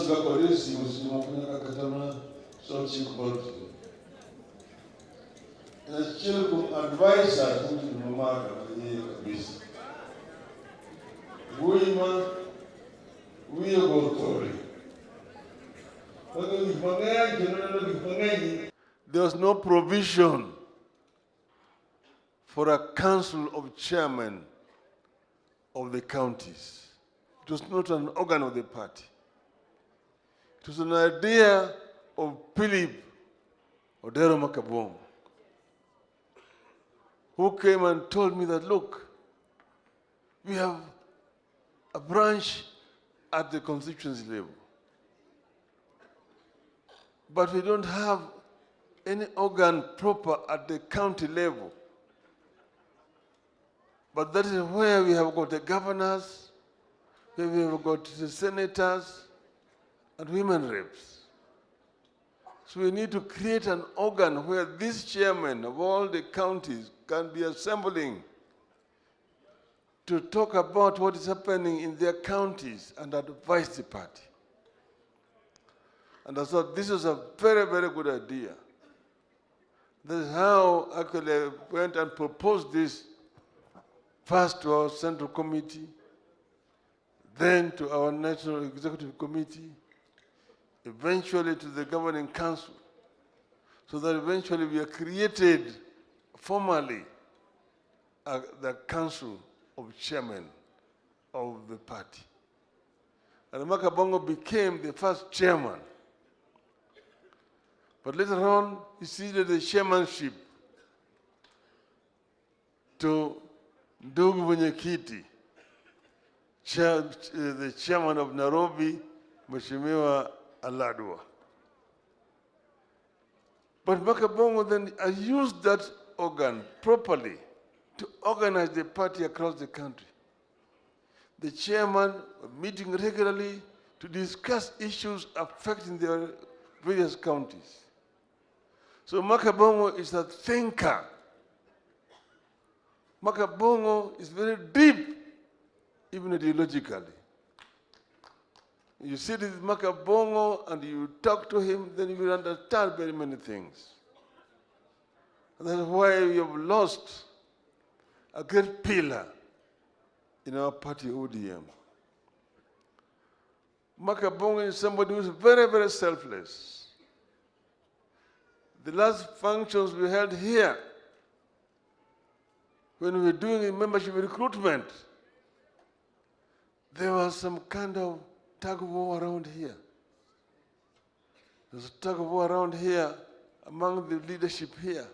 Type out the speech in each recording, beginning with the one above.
those Gakoresi was social politics. And still advisors who did not matter for this. We go through it. There was no provision for a council of chairmen of the counties. It was not an organ of the party. It was an idea of Philip Odero Makabong, who came and told me that, look, we have a branch at the constituency level, but we don't have any organ proper at the county level. But that is where we have got the governors, where we have got the senators, and women reps. So we need to create an organ where these chairmen of all the counties can be assembling to talk about what is happening in their counties and advise the party. And I thought this was a very, very good idea. That is how actually I went and proposed this first to our Central Committee, then to our National Executive Committee, eventually to the Governing Council, so that eventually we are created formally the Council of Chairmen of the party. And Makabongo became the first chairman. But later on, he ceded the chairmanship to Ndugu Mwenyekiti, the chairman of Nairobi, Mheshimiwa Aladwa. But Makabongo then used that organ properly to organize the party across the country. The chairman meeting regularly to discuss issues affecting their various counties. So Makabongo is a thinker. Makabongo is very deep, even ideologically. You sit with Makabongo and you talk to him, then you will understand very many things. And that's why we have lost a great pillar in our party, ODM. Makabongo is somebody who is very, very selfless. The last functions we held here, when we were doing membership recruitment, there was some kind of tug of war around here. There was a tug of war around here among the leadership here.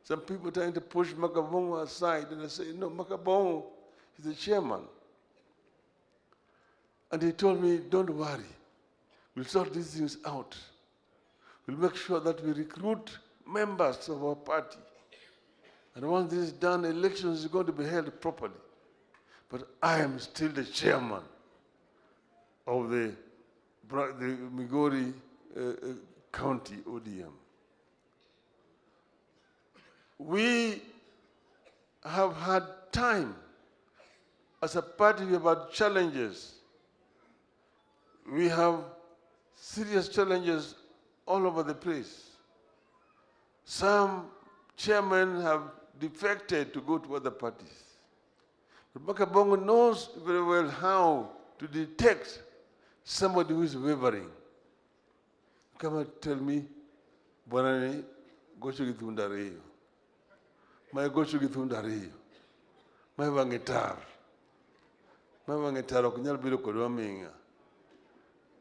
Some people trying to push Makabongo aside, and I say, no, Makabongo is the chairman. And he told me, don't worry, we'll sort these things out. We'll make sure that we recruit members of our party. And once this is done, elections is going to be held properly. But I am still the chairman of the Migori County ODM. We have had time as a party about challenges. We have serious challenges all over the place. Some chairmen have defected to go to other parties. But Makabongo knows very well how to detect somebody who is wavering. Come and tell me, Bonani, go to Githundareyo. My go to Githundareyo. My vangetar. My vangetar, Okunyal Bilo Kodominga.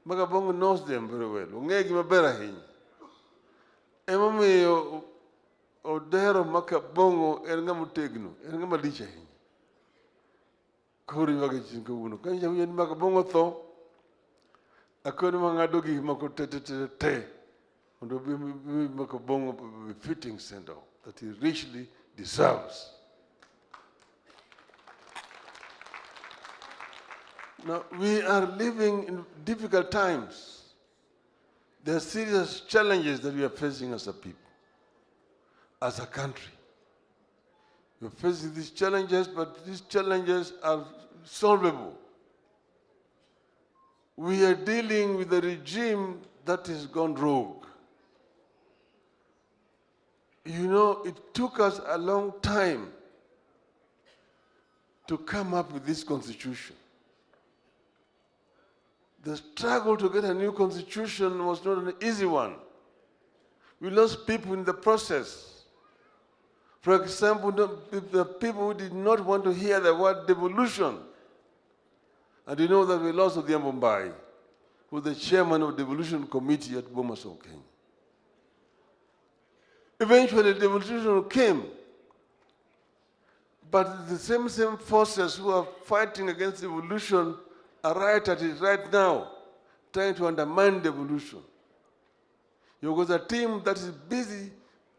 Makabongo knows them very well. Ungegi mabera hinyi. Emami Odero Makabongo enga mutegno, enga malicha hinyi. Kuri wage chinko uno. Kanja huye ni Makabongo tho. Akoni mangadogi mako te. Undo bi Makabongo be fitting send off that he richly deserves. Now, we are living in difficult times. There are serious challenges that we are facing as a people, as a country. We are facing these challenges, but these challenges are solvable. we are dealing with a regime that has gone rogue. You know, it took us a long time to come up with this constitution. The struggle to get a new constitution was not an easy one. We lost people in the process. For example, the people who did not want to hear the word devolution. And you know that we lost Odhiambo Mbai, who was the chairman of the devolution committee at Bomas of Kenya. Eventually, devolution came. But the same forces who are fighting against devolution are right at it right now, trying to undermine devolution. There was a team that is busy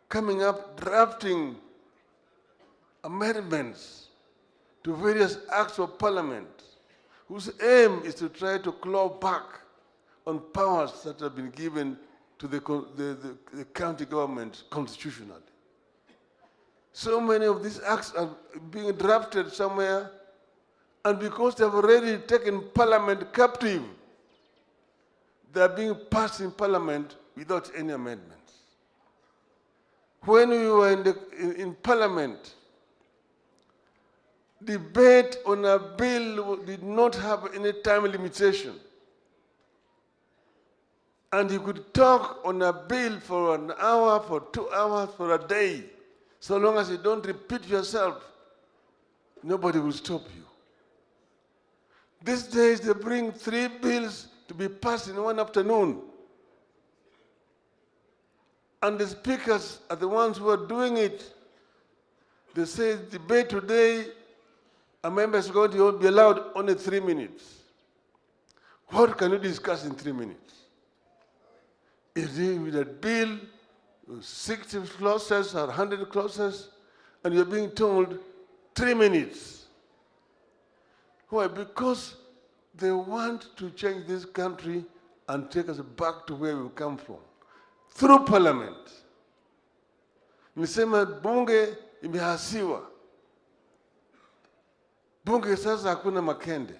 coming up, drafting amendments to various acts of parliament, whose aim is to try to claw back on powers that have been given to the county government constitutionally. So many of these acts are being drafted somewhere, and because they have already taken parliament captive, they are being passed in parliament without any amendments. When we were in parliament, debate on a bill did not have any time limitation. And you could talk on a bill for an hour, for 2 hours, for a day. So long as you don't repeat yourself, nobody will stop you. These days, they bring 3 bills to be passed in one afternoon. And the speakers are the ones who are doing it. They say debate today, a member is going to be allowed only 3 minutes. What can you discuss in 3 minutes? Is it with a bill, 60 clauses or 100 clauses, and you're being told 3 minutes? Why? Because they want to change this country and take us back to where we come from, through parliament. Nisema bunge imehasiwa. Bunge sasa hakuna makende.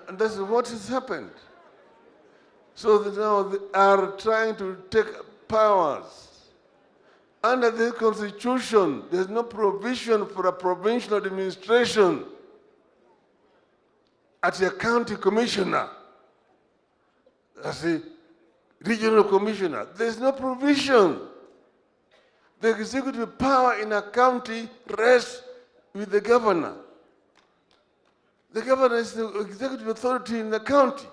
And that's what has happened. So now they are trying to take powers. Under the constitution, there's no provision for a provincial administration at a county commissioner, as a regional commissioner. There's no provision. The executive power in a county rests with the governor. The governor is the executive authority in the county.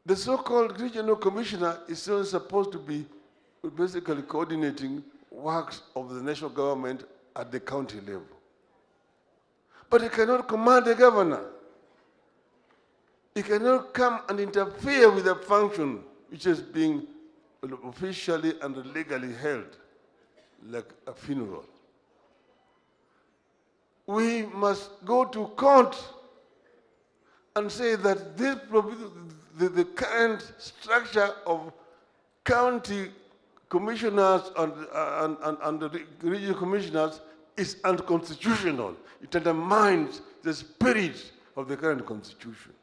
The so-called regional commissioner is still supposed to be basically coordinating works of the national government at the county level. But he cannot command the governor. He cannot come and interfere with a function which is being officially and legally held, like a funeral. We must go to court and say that this, the current structure of county commissioners and the regional commissioners is unconstitutional. It undermines the spirit of the current constitution.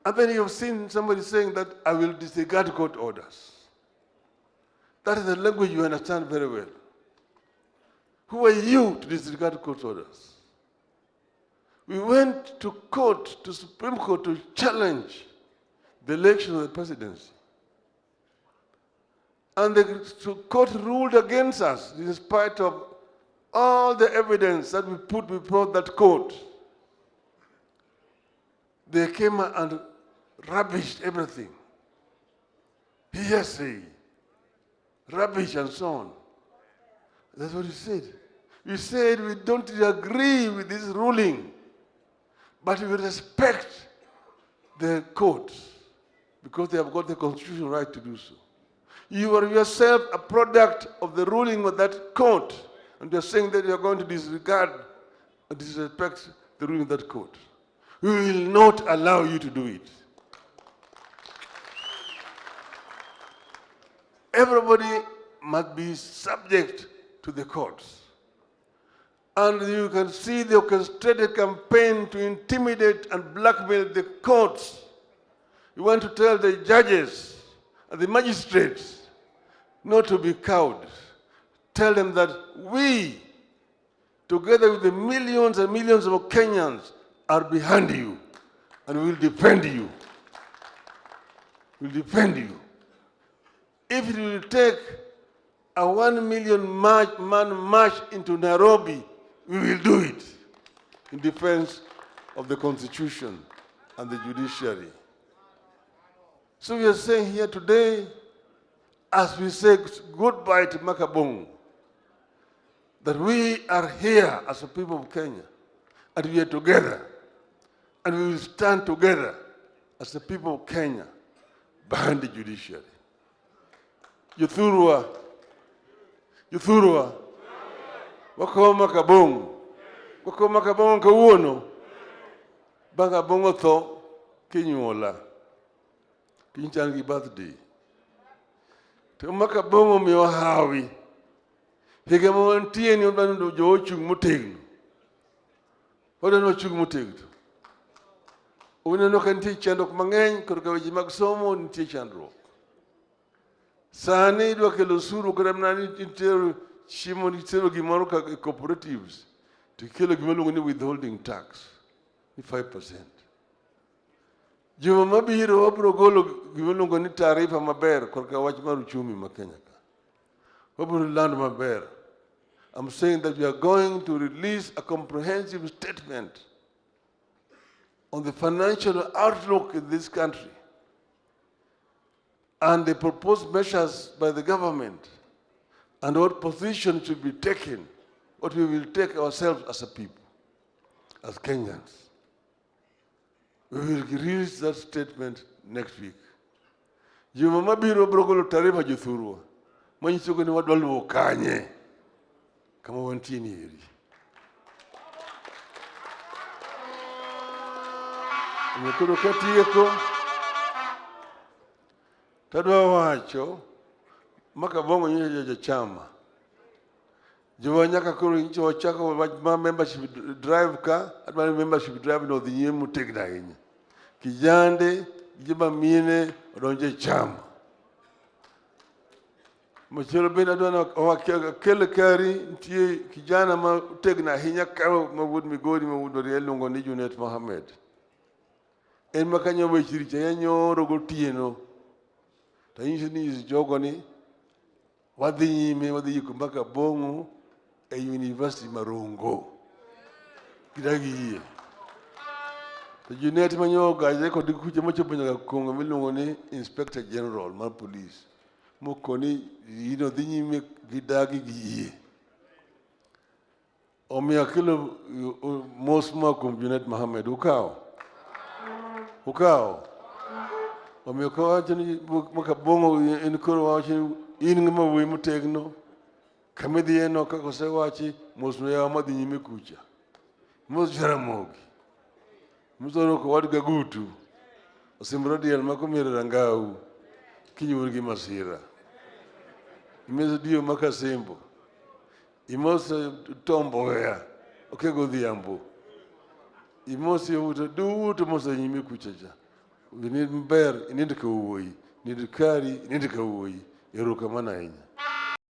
And then you've seen somebody saying that I will disregard court orders. That is the language you understand very well. Who are you to disregard court orders? We went to court, to Supreme Court, to challenge the election of the presidency. And the court ruled against us in spite of all the evidence that we put before that court. They came and rubbished everything. Hearsay, rubbish, and so on. That's what you said. You said we don't agree with this ruling, but we respect the courts because they have got the constitutional right to do so. You are yourself a product of the ruling of that court, and you're saying that you're going to disregard and disrespect the ruling of that court. We will not allow you to do it. Everybody must be subject to the courts. And you can see the orchestrated campaign to intimidate and blackmail the courts. You want to tell the judges and the magistrates not to be cowed. Tell them that we, together with the millions and millions of Kenyans, are behind you and will defend you. We'll defend you. If it will take a 1 million man march into Nairobi, we will do it in defense of the Constitution and the judiciary. So we are saying here today, as we say goodbye to Makabong, that we are here as a people of Kenya, and we are together, and we will stand together as the people of Kenya behind the judiciary. Yuthurwa, wako Makabong, kawuono, banga bongo tho kinyuola, kinchan gi birthday. To Makabong omiyo hawi, higa ma wantie ni odwaro jo ochung' motegno. Odwaro ochung' motegno. Uneno ka nitie chandruok mang'eny kod weche mag somo nitie chandruok. Sani idwa kelo osuru kata mana ni nitiere chiemo nitiere gimoro ka cooperatives to kelo gima iluongo ni withholding tax ni 5%. Juma mabiro wabiro golo gima iluongo ni taarifa maber korka wach mar uchumi ma Kenya ka. Wabiro land maber. I'm saying that we are going to release a comprehensive statement on the financial outlook in this country and the proposed measures by the government and what position should be taken, what we will take ourselves as a people, as Kenyans. We will release that statement next week. Juma mabiro biro golo taarifa Jothurwa manyiso ni wadwa luwo kanye kama wantie ni eri. Mekoro katieko tadwa wacho Makabongo nyeje chama. Juma nyaka koro ncho chako ma membership drive ka adwa membership drive no dhi mutegna ahinya. Kijande jima mine odonje chama. Machelo bende adwa kele kari nitie kijana ma tegna ahinya ka mawuod Migori mawuod Rielo ni Junet Mohammed. En makanyo wechiri cha nyoro gotieno. Ta yinse ni jogo ni wadhi nyime wadhi yiko mpaka Bongo e University Marongo. Kidagi. To Junet manyoga je kod kuche mochopo nyaka Kongo miluongo ni Inspector General mar Police. Mokoni yino dhi nyime gidagi gi. Omiya kelo mos kuom Junet Mohammed ukao. Omiyo ka wacho ni Makabongo en koro wacho in ng'ama wuoyi motegno kama dhieno kaka osewachi mos no yawa madhi nyime kucha. Mos Jaramogi. Mosoro ko wad Gagutu. Osimbro diel makomire rangau kinyuol gi masira. Imeso dio makasembo. Imoso tombo wea. Okego dhiambo. Imosi uta duto mosa nyime kuchacha. We need mber inindi ka wuoyi. Need kari inindi ka wuoyi. Erokamano ahinya.